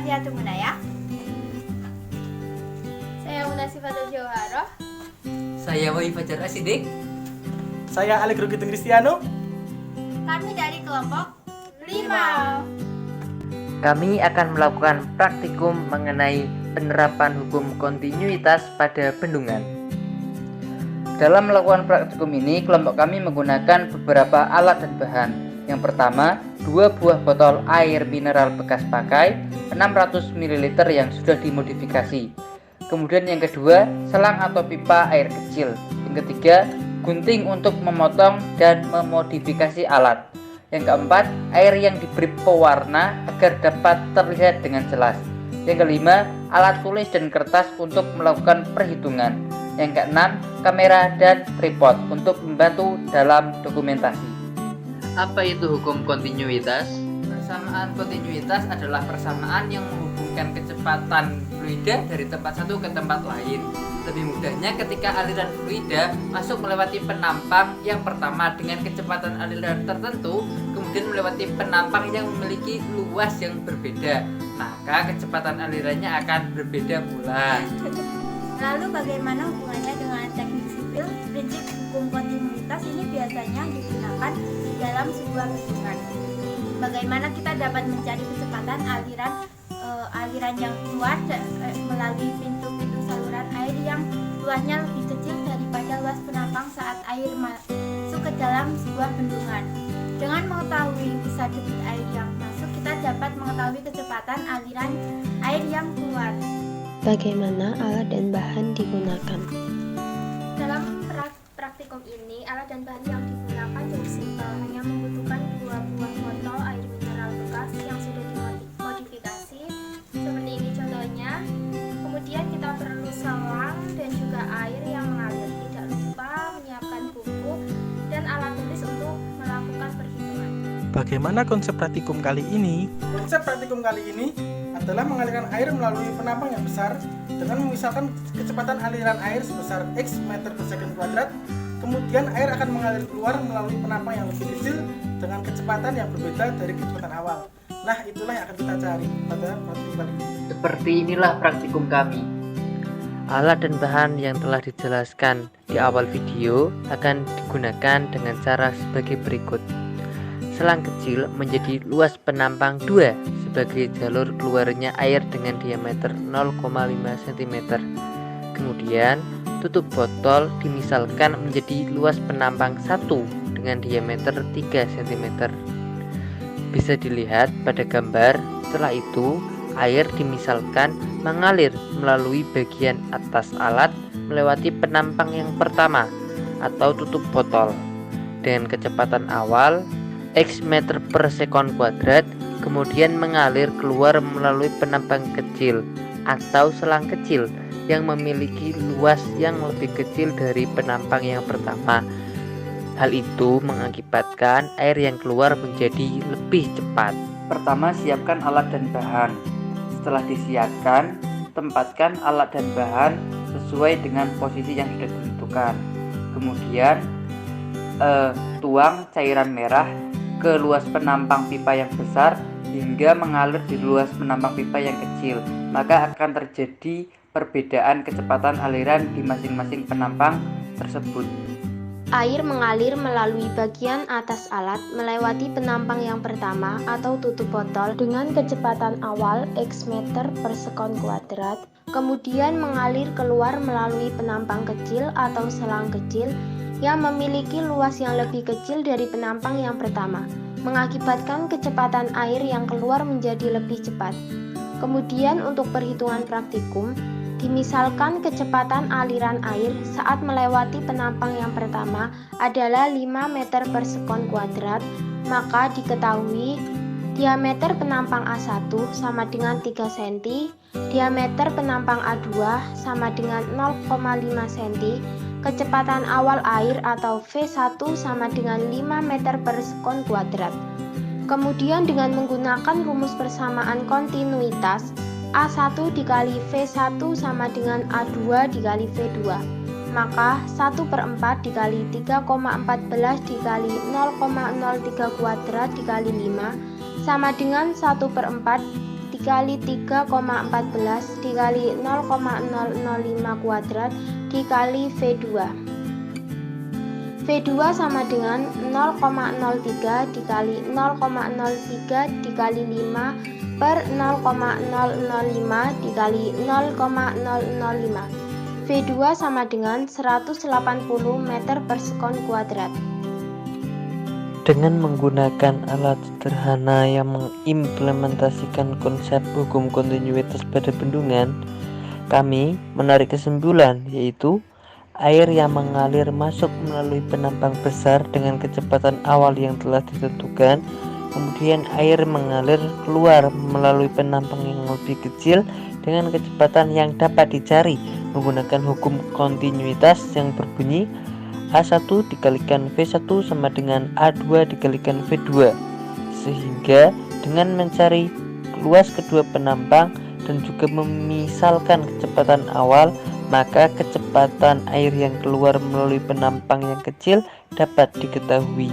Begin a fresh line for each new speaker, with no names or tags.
Afiatumuna ya. Saya Munasifatul Jawharoh.
Saya Wahyu Fajar Asidik.
Saya Allegro Gitung Cristiano.
Kami dari kelompok 5.
Kami akan melakukan praktikum mengenai penerapan hukum kontinuitas pada bendungan. Dalam melakukan praktikum ini, kelompok kami menggunakan beberapa alat dan bahan. Yang pertama, 2 buah botol air mineral bekas pakai 600 ml yang sudah dimodifikasi. Kemudian yang kedua, selang atau pipa air kecil. Yang ketiga, gunting untuk memotong dan memodifikasi alat. Yang keempat, air yang diberi pewarna agar dapat terlihat dengan jelas. Yang kelima, alat tulis dan kertas untuk melakukan perhitungan. Yang keenam, kamera dan tripod untuk membantu dalam dokumentasi. Apa itu hukum kontinuitas? Persamaan kontinuitas adalah persamaan yang menghubungkan kecepatan fluida dari tempat satu ke tempat lain. Lebih mudahnya ketika aliran fluida masuk melewati penampang yang pertama dengan kecepatan aliran tertentu, kemudian melewati penampang yang memiliki luas yang berbeda, maka kecepatan alirannya akan berbeda pula.
Lalu bagaimana hubungannya dengan teknik sipil? Prinsip hukum kontinuitas ini biasanya digunakan dalam sebuah bendungan. Bagaimana kita dapat mencari kecepatan aliran yang keluar melalui pintu-pintu saluran air yang luasnya lebih kecil daripada luas penampang saat air masuk ke dalam sebuah bendungan. Dengan mengetahui bisa debit air yang masuk, kita dapat mengetahui kecepatan aliran air yang keluar.
Bagaimana alat dan bahan digunakan?
Dalam praktikum ini, alat dan bahan yang digunakan cukup simpel, hanya membutuhkan 2 buah botol air mineral bekas yang sudah dimodifikasi, seperti ini contohnya. Kemudian kita perlu selang dan juga air yang mengalir. Tidak lupa menyiapkan buku dan alat tulis untuk melakukan perhitungan.
Bagaimana konsep praktikum kali ini? Konsep praktikum kali ini adalah mengalirkan air melalui penampang yang besar dengan memisahkan kecepatan aliran air sebesar X meter per second kuadrat. Kemudian air akan mengalir keluar melalui penampang yang lebih kecil dengan kecepatan yang berbeda dari kecepatan awal. Nah, itulah yang akan kita cari pada praktikum kali ini.
Seperti inilah praktikum kami. Alat dan bahan yang telah dijelaskan di awal video akan digunakan dengan cara sebagai berikut. Selang kecil menjadi luas penampang 2 sebagai jalur keluarnya air dengan diameter 0,5 cm. Kemudian tutup botol dimisalkan menjadi luas penampang 1 dengan diameter 3 cm. Bisa dilihat pada gambar. Setelah itu, air dimisalkan mengalir melalui bagian atas alat melewati penampang yang pertama atau tutup botol dengan kecepatan awal X meter per sekon kuadrat, kemudian mengalir keluar melalui penampang kecil atau selang kecil yang memiliki luas yang lebih kecil dari penampang yang pertama. Hal itu mengakibatkan air yang keluar menjadi lebih cepat. Pertama, siapkan alat dan bahan. Setelah disiapkan, tempatkan alat dan bahan sesuai dengan posisi yang sudah ditentukan. Kemudian tuang cairan merah ke luas penampang pipa yang besar hingga mengalir di luas penampang pipa yang kecil. Maka akan terjadi perbedaan kecepatan aliran di masing-masing penampang tersebut.
Air mengalir melalui bagian atas alat melewati penampang yang pertama atau tutup botol dengan kecepatan awal X meter per sekon kuadrat, kemudian mengalir keluar melalui penampang kecil atau selang kecil yang memiliki luas yang lebih kecil dari penampang yang pertama, mengakibatkan kecepatan air yang keluar menjadi lebih cepat. Kemudian untuk perhitungan praktikum, dimisalkan kecepatan aliran air saat melewati penampang yang pertama adalah 5 meter per sekon kuadrat, maka diketahui diameter penampang A1 sama dengan 3 cm, diameter penampang A2 sama dengan 0,5 cm, kecepatan awal air atau V1 sama dengan 5 meter per sekon kuadrat. Kemudian dengan menggunakan rumus persamaan kontinuitas, A1 dikali V1 sama dengan A2 dikali V2, maka 1/4 dikali 3,14 dikali 0,03 kuadrat dikali 5 sama dengan 1/4 3 dikali 3,14 dikali 0,005 kuadrat dikali V2. V2 sama dengan 0,03 dikali 0,03 dikali 5 per 0,005 dikali 0,005. V2 sama dengan 180 meter per sekon kuadrat.
Dengan menggunakan alat sederhana yang mengimplementasikan konsep hukum kontinuitas pada bendungan, kami menarik kesimpulan, yaitu air yang mengalir masuk melalui penampang besar dengan kecepatan awal yang telah ditentukan, kemudian air mengalir keluar melalui penampang yang lebih kecil dengan kecepatan yang dapat dicari menggunakan hukum kontinuitas yang berbunyi A1 dikalikan V1 sama dengan A2 dikalikan V2, sehingga dengan mencari luas kedua penampang dan juga memisalkan kecepatan awal, maka kecepatan air yang keluar melalui penampang yang kecil dapat diketahui.